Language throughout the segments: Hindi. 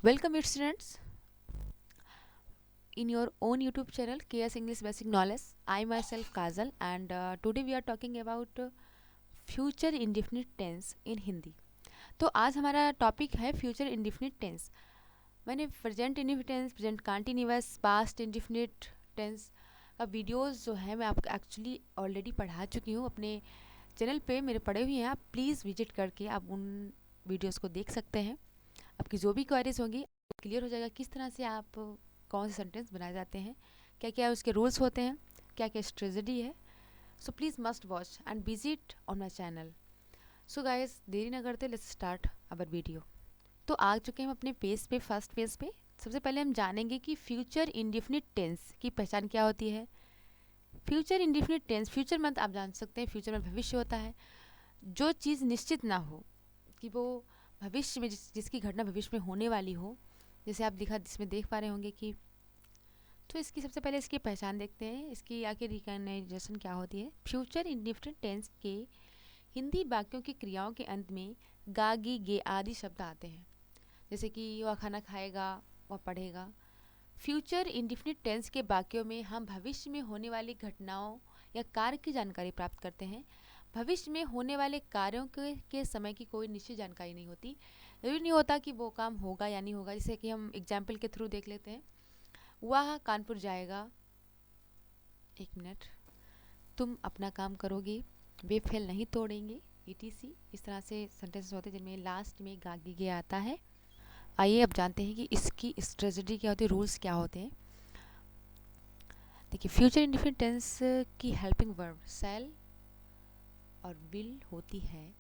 Welcome, students, in your own YouTube channel KS English Basic Knowledge. I myself Kajal, and today we are talking about future indefinite tense in Hindi. तो आज हमारा टॉपिक है फ्यूचर इंडिफिनिट टेंस. मैंने present indefinite tense, present continuous, past indefinite tense का वीडियोस जो है मैं आपको एक्चुअली ऑलरेडी पढ़ा चुकी हूँ. अपने चैनल पे मेरे पढ़े हुए हैं, आप प्लीज़ विजिट करके आप उन वीडियोस को देख सकते हैं. आपकी जो भी क्वेरीज होंगी क्लियर हो जाएगा किस तरह से आप कौन से सेंटेंस बनाए जाते हैं, क्या क्या उसके रूल्स होते हैं, क्या क्या स्ट्रेटजी है. So please must watch and visit on my channel. So guys, देरी ना करते, लेट्स स्टार्ट अवर वीडियो. तो आ चुके हैं हम अपने पेज पे, फर्स्ट पेज पे. सबसे पहले हम जानेंगे कि फ्यूचर इंडिफिनिट टेंस की पहचान क्या होती है. फ्यूचर इंडिफिनिट टेंस, फ्यूचर मतलब आप जान सकते हैं फ्यूचर में भविष्य होता है. जो चीज़ निश्चित ना हो कि वो भविष्य में जिसकी घटना भविष्य में होने वाली हो, जैसे आप जिसमें देख पा रहे होंगे कि, तो इसकी सबसे पहले इसकी पहचान देखते हैं, इसकी आगे रिकॉग्नाइजेशन क्या होती है. फ्यूचर इंडिफिनिट टेंस के हिंदी वाक्यों की क्रियाओं के अंत में गा गी गे आदि शब्द आते हैं. जैसे कि वह खाना खाएगा, वह पढ़ेगा. फ्यूचर इंडिफिनिट टेंस के वाक्यों में हम भविष्य में होने वाली घटनाओं या कार्य की जानकारी प्राप्त करते हैं. भविष्य में होने वाले कार्यों के समय की कोई निश्चित जानकारी नहीं होती. ये नहीं होता कि वो काम होगा या नहीं होगा. जैसे कि हम एग्जाम्पल के थ्रू देख लेते हैं. वह कानपुर जाएगा, एक मिनट, तुम अपना काम करोगे, वे फेल नहीं तोड़ेंगे, ETC. इस तरह से सेंटेंसेस होते हैं जिनमें लास्ट में गागी गे आता है. आइए अब जानते हैं कि इसकी स्ट्रेटजी क्या होती है, रूल्स क्या होते हैं. देखिए, फ्यूचर इंडिफिनिट टेंस की हेल्पिंग वर्ब शैल और विल होती है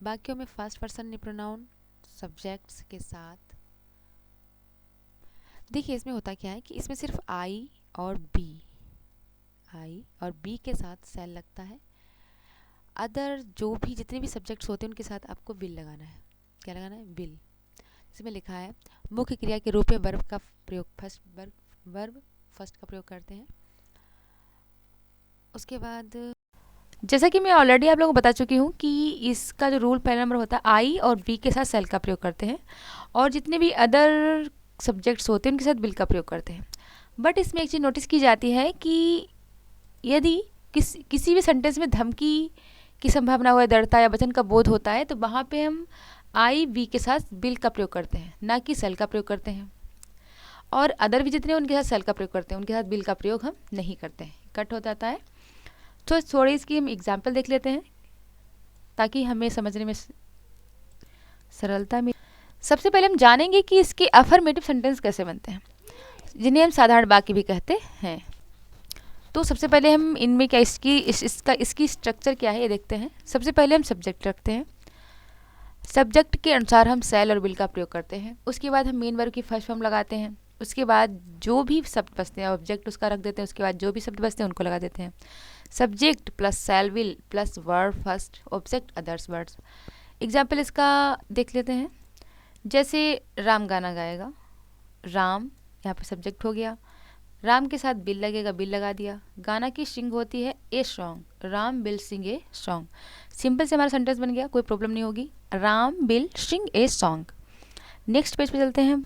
वाक्यों में फर्स्ट पर्सन प्रोनाउन सब्जेक्ट्स के साथ. देखिए, इसमें होता क्या है कि इसमें सिर्फ आई और बी के साथ सेल लगता है. अदर जो भी जितने भी सब्जेक्ट्स होते हैं उनके साथ आपको विल लगाना है. क्या लगाना है? विल. इसमें लिखा है मुख्य क्रिया के रूप में वर्ब का प्रयोग फर्स्ट का प्रयोग करते हैं. उसके बाद जैसा कि मैं ऑलरेडी आप लोगों को बता चुकी हूँ कि इसका जो रूल पहला नंबर होता है, आई और बी के साथ सेल का प्रयोग करते हैं और जितने भी अदर सब्जेक्ट्स होते हैं उनके साथ विल का प्रयोग करते हैं. बट इसमें एक चीज़ नोटिस की जाती है कि यदि किसी भी सेंटेंस में धमकी की संभावना हो, डरता या वचन का बोध होता है, तो वहाँ पे हम आई बी के साथ विल का प्रयोग करते हैं, ना कि सेल का प्रयोग करते हैं. और अदर भी जितने उनके साथ सेल का प्रयोग करते हैं, उनके साथ विल का प्रयोग हम नहीं करते हैं, कट हो जाता है. तो थोड़ी इसकी हम एग्जाम्पल देख लेते हैं ताकि हमें समझने में सरलता मिले. सबसे पहले हम जानेंगे कि इसके अफर्मेटिव सेंटेंस कैसे बनते हैं, जिन्हें हम साधारण वाक्य भी कहते हैं. तो सबसे पहले हम इनमें क्या इसकी स्ट्रक्चर क्या है ये देखते हैं. सबसे पहले हम सब्जेक्ट रखते हैं. सब्जेक्ट के अनुसार हम सेल और विल का प्रयोग करते हैं. उसके बाद हम मेन वर्ब की फर्स्ट फॉर्म लगाते हैं. उसके बाद जो भी शब्द बचते हैं ऑब्जेक्ट उसका रख देते हैं. उसके बाद जो भी शब्द बचते हैं उनको लगा देते हैं. Subject plus shall will plus verb first object others words. Example इसका देख लेते हैं. जैसे राम गाना गाएगा, राम यहाँ पे सब्जेक्ट हो गया. राम के साथ बिल लगेगा, बिल लगा दिया. गाना की स्ट्रिंग होती है a song, Ram will sing a song. Simple से हमारा सेंटेंस बन गया, कोई प्रॉब्लम नहीं होगी. Ram will sing a song. Next page पे चलते हैं.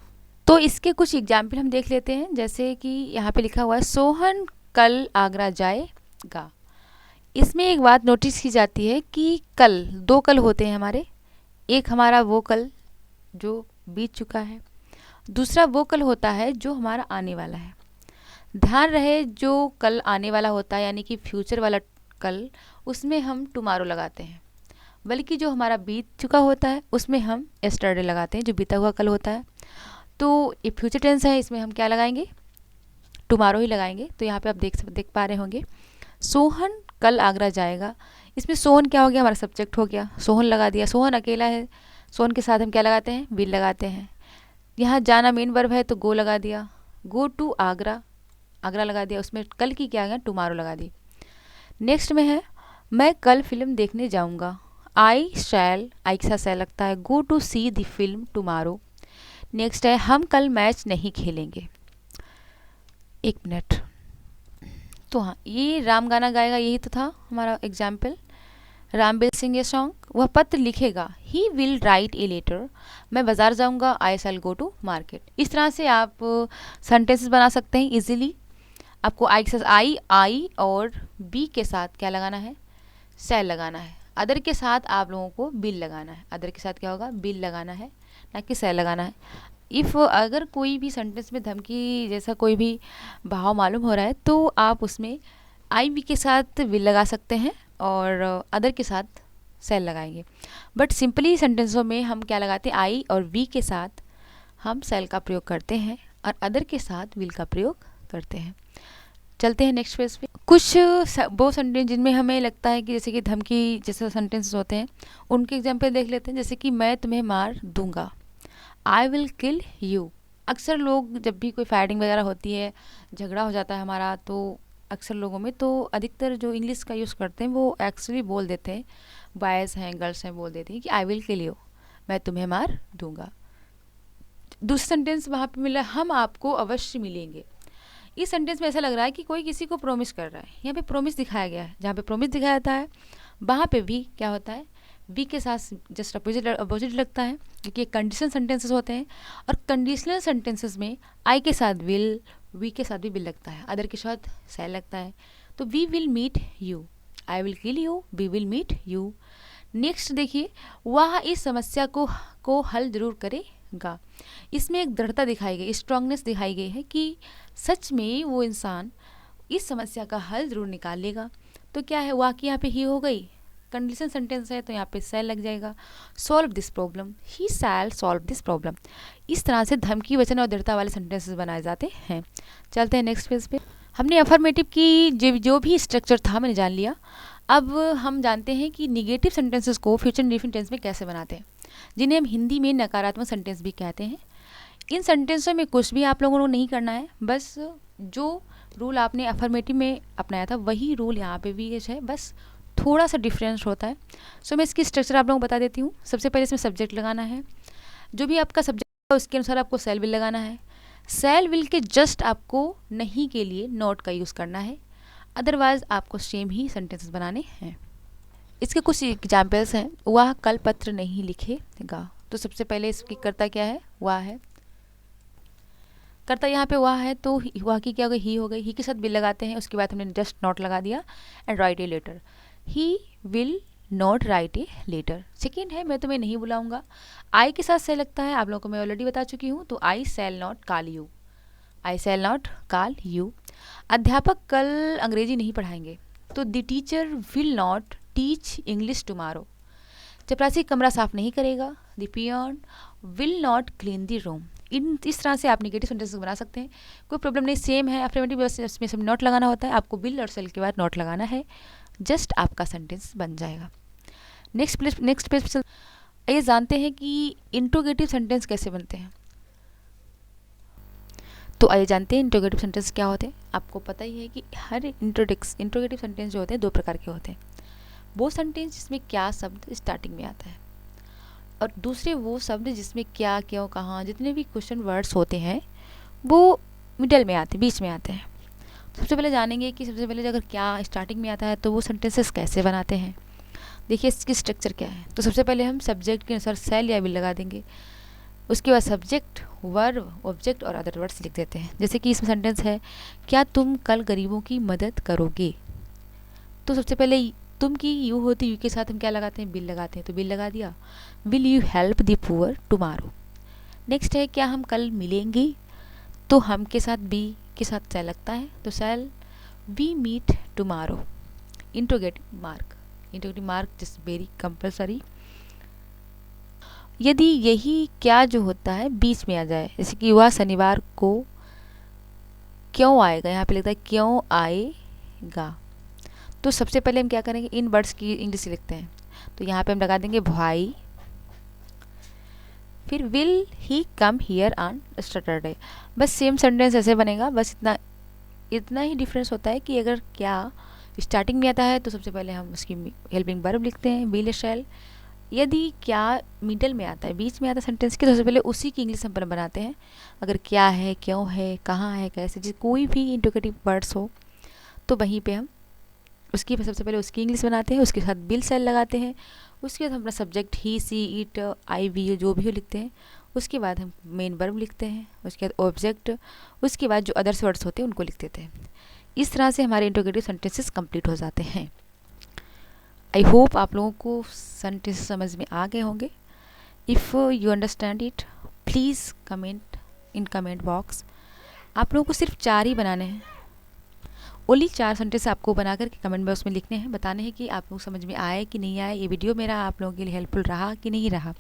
तो इसके कुछ एग्जाम्पल हम देख लेते हैं. जैसे कि यहाँ पे लिखा हुआ है सोहन कल आगरा जाएगा. इसमें एक बात नोटिस की जाती है कि कल, दो कल होते हैं हमारे. एक हमारा वो कल जो बीत चुका है, दूसरा वो कल होता है जो हमारा आने वाला है. ध्यान रहे, जो कल आने वाला होता है यानी कि फ्यूचर वाला कल, उसमें हम टुमारो लगाते हैं, बल्कि जो हमारा बीत चुका होता है उसमें हम एस्टरडे लगाते हैं, जो बीता हुआ कल होता है. तो ये फ्यूचर टेंस है, इसमें हम क्या लगाएंगे? टुमारो ही लगाएंगे. तो यहाँ पे आप देख पा रहे होंगे सोहन कल आगरा जाएगा. इसमें सोहन क्या हो गया? हमारा सब्जेक्ट हो गया, सोहन लगा दिया. सोहन अकेला है, सोहन के साथ हम क्या लगाते हैं? विल लगाते हैं. यहाँ जाना मेन वर्ब है तो गो लगा दिया. गो टू आगरा, आगरा लगा दिया. उसमें कल की क्या है? टुमारो लगा दी. नेक्स्ट में है मैं कल फिल्म देखने जाऊंगा. आई शैल, आई के साथ शैल लगता है. Go to see the film tomorrow. Next है हम कल मैच नहीं खेलेंगे. एक मिनट. तो हाँ, ये राम गाना गाएगा, यही तो था हमारा example. Ram will sing a song, वह पत्र लिखेगा। He will write a letter, मैं बाज़ार जाऊंगा। I shall go to market. इस तरह से आप सेंटेंसेस बना सकते हैं इजीली। आपको आई के साथ आई और बी के साथ क्या लगाना है, शैल लगाना है। अदर के साथ आप लोगों को बिल लगाना है। अदर के साथ क्या होगा, बिल लगाना है, ना कि शैल लगाना है। इफ़ अगर कोई भी सेंटेंस में धमकी जैसा कोई भी भाव मालूम हो रहा है तो आप उसमें आई बी के साथ विल लगा सकते हैं और अदर के साथ शैल लगाएंगे। बट सिंपली सेंटेंसों में हम क्या लगाते हैं, आई और वी के साथ हम शैल का प्रयोग करते हैं और अदर के साथ विल का प्रयोग करते हैं। चलते हैं नेक्स्ट पेज पे। कुछ वो सेंटेंस जिनमें हमें लगता है कि जैसे कि धमकी जैसे सेंटेंसेस होते हैं, उनके एग्जाम्पल देख लेते हैं। जैसे कि मैं तुम्हें मार दूंगा, आई विल किल यू। अक्सर लोग जब भी कोई फाइटिंग वगैरह होती है, झगड़ा हो जाता है हमारा, तो अक्सर लोगों में तो अधिकतर जो इंग्लिश का यूज़ करते हैं वो एक्चुअली बोल देते हैं, बॉयज़ हैं गर्ल्स हैं, बोल देती हैं कि आई विल किल यू, मैं तुम्हें मार दूंगा। दूसरा सेंटेंस वहाँ पे मिला, हम आपको अवश्य मिलेंगे। इस सेंटेंस में ऐसा लग रहा है कि कोई किसी को प्रॉमिस कर रहा है। यहाँ पे प्रॉमिस दिखाया गया है, जहाँ पे प्रॉमिस दिखाया जाता है वहाँ पे भी क्या होता है, वी के साथ जस्ट अपोजिट लगता है, क्योंकि ये कंडीशनल सेंटेंसेस होते हैं। और कंडीशनल सेंटेंसेस में आई के साथ विल, वी के साथ भी विल लगता है, अदर के साथ शैल लगता है। तो we will meet you, I will kill you, we will meet you. Next देखिए, वह इस समस्या को हल जरूर करेगा। इसमें एक दृढ़ता दिखाई गई, स्ट्रांगनेस दिखाई गई है कि सच में वो इंसान इस समस्या का हल जरूर निकाल लेगा। तो क्या है, वाकई यहाँ पे ही हो गई, कंडीशन सेंटेंस है तो यहाँ पे शैल लग जाएगा। Solve this problem, he shall solve this problem. इस तरह से धमकी, वचन और दृढ़ता वाले सेंटेंसेस बनाए जाते हैं। चलते हैं नेक्स्ट पेज पे। हमने अफर्मेटिव की जो भी स्ट्रक्चर था मैंने जान लिया। अब हम जानते हैं कि निगेटिव सेंटेंसेस को फ्यूचर इंडेफिनिट टेंस में कैसे बनाते हैं, जिन्हें हम हिंदी में नकारात्मक सेंटेंस भी कहते हैं। इन सेंटेंसों में कुछ भी आप लोगों को नहीं करना है, बस जो रूल आपने अफर्मेटिव में अपनाया था वही रूल यहाँ पे भी है, बस थोड़ा सा डिफरेंस होता है। सो मैं इसकी स्ट्रक्चर आप लोगों को बता देती हूँ। सबसे पहले इसमें सब्जेक्ट लगाना है, जो भी आपका सब्जेक्ट है उसके अनुसार आपको शैल विल लगाना है। शैल विल के जस्ट आपको नहीं के लिए नॉट का यूज़ करना है, अदरवाइज आपको सेम ही सेंटेंसेस बनाने हैं। इसके कुछ एग्जाम्पल्स हैं। वह कल पत्र नहीं लिखेगा, तो सबसे पहले इसकी कर्ता क्या है, वह है। कर्ता यहाँ पे वह है तो वह की क्या हो गई, ही हो गई। ही के साथ विल लगाते हैं, उसके बाद हमने जस्ट नॉट लगा दिया। And write a letter, he will not write a letter. Second है, मैं तुम्हें नहीं बुलाऊंगा। आई के साथ से लगता है, आप लोगों को मैं ऑलरेडी बता चुकी हूँ, तो I shall not call you, I shall not call you. अध्यापक कल अंग्रेजी नहीं पढ़ाएंगे, तो the teacher will not teach English tomorrow. चपरासी कमरा साफ नहीं करेगा, the peon will not clean the room. इस तरह से आप नेगेटिव सेंटेंसेस बना सकते हैं, कोई प्रॉब्लम नहीं। सेम है अफर्मेटिव, इसमें सब नॉट लगाना होता है, आपको विल और शैल के बाद नॉट लगाना है, जस्ट आपका सेंटेंस बन जाएगा। नेक्स्ट पेज पे ये जानते हैं कि इंट्रोगेटिव सेंटेंस कैसे बनते हैं। तो आइए जानते हैं इंट्रोगेटिव सेंटेंस क्या होते हैं। आपको पता ही है कि हर इंट्रोगेटिव सेंटेंस जो होते हैं दो प्रकार के होते हैं। वो सेंटेंस जिसमें क्या शब्द स्टार्टिंग में आता है, और दूसरे वो शब्द जिसमें क्या, क्यों, कहाँ, जितने भी क्वेश्चन वर्ड्स होते हैं वो मिडल में आते हैं, बीच में आते हैं। सबसे पहले जानेंगे कि सबसे पहले अगर क्या स्टार्टिंग में आता है तो वो सेंटेंसेस कैसे बनाते हैं। देखिए इसकी स्ट्रक्चर क्या है। तो सबसे पहले हम सब्जेक्ट के अनुसार शैल या विल लगा देंगे, उसके बाद सब्जेक्ट, वर्ब, ऑब्जेक्ट और अदर वर्ड्स लिख देते हैं। जैसे कि इसमें सेंटेंस है, क्या तुम कल गरीबों की मदद करोगे। तो सबसे पहले तुम की यू होती, यू के साथ हम क्या लगाते हैं, बिल लगाते हैं, तो बिल लगा दिया। Will you help the poor tomorrow. Next है, क्या हम कल मिलेंगे, तो हम के साथ बी के साथ शैल लगता है, तो shall we meet tomorrow. Interrogative mark just very compulsory. यदि यही क्या जो होता है बीच में आ जाए, जैसे कि वह शनिवार को क्यों आएगा, यहाँ पे लगता है क्यों आएगा, तो सबसे पहले हम क्या करेंगे, इन वर्ड्स की इंग्लिश लिखते हैं, तो यहाँ पे हम लगा देंगे भाई। फिर will he come here on Saturday. बस सेम सेंटेंस ऐसे बनेगा, बस इतना ही डिफरेंस होता है कि अगर क्या स्टार्टिंग में आता है तो सबसे पहले हम उसकी हेल्पिंग वर्ब लिखते हैं, विल शैल। यदि क्या मिडल में आता है, बीच में आता है सेंटेंस के, तो सबसे पहले उसी की इंग्लिश हम बनाते हैं। अगर क्या है, क्यों है, कहाँ है, कैसे, कोई भी इंट्रोगेटिव वर्ड्स हो तो वहीं पे हम उसकी सबसे पहले उसकी इंग्लिश बनाते हैं, उसके साथ बिल सेल लगाते हैं, उसके बाद हम अपना subject he, she, it, I, we जो भी हो लिखते हैं। उसके बाद हम मेन वर्ब लिखते हैं, उसके बाद ऑब्जेक्ट, उसके बाद जो अदर्स वर्ड्स होते हैं उनको लिख देते हैं। इस तरह से हमारे इंट्रोगेटिव सेंटेंसेस कंप्लीट हो जाते हैं। आई होप आप लोगों को सेंटेंस समझ में आ गए होंगे। If you understand it, please comment in comment box. आप लोगों को सिर्फ 4 ही बनाने हैं, ओनली 4 सेंटेंस आपको बना कर के कमेंट बॉक्स में लिखने हैं, बताने हैं कि आप लोग समझ में आए कि नहीं आए, ये वीडियो मेरा आप लोगों के लिए हेल्पफुल रहा कि नहीं रहा।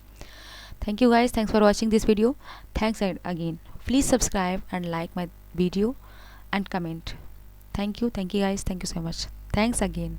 Thank you guys, thanks for watching this video, thanks again, please subscribe and like my video and comment. Thank you guys, thank you so much, thanks again.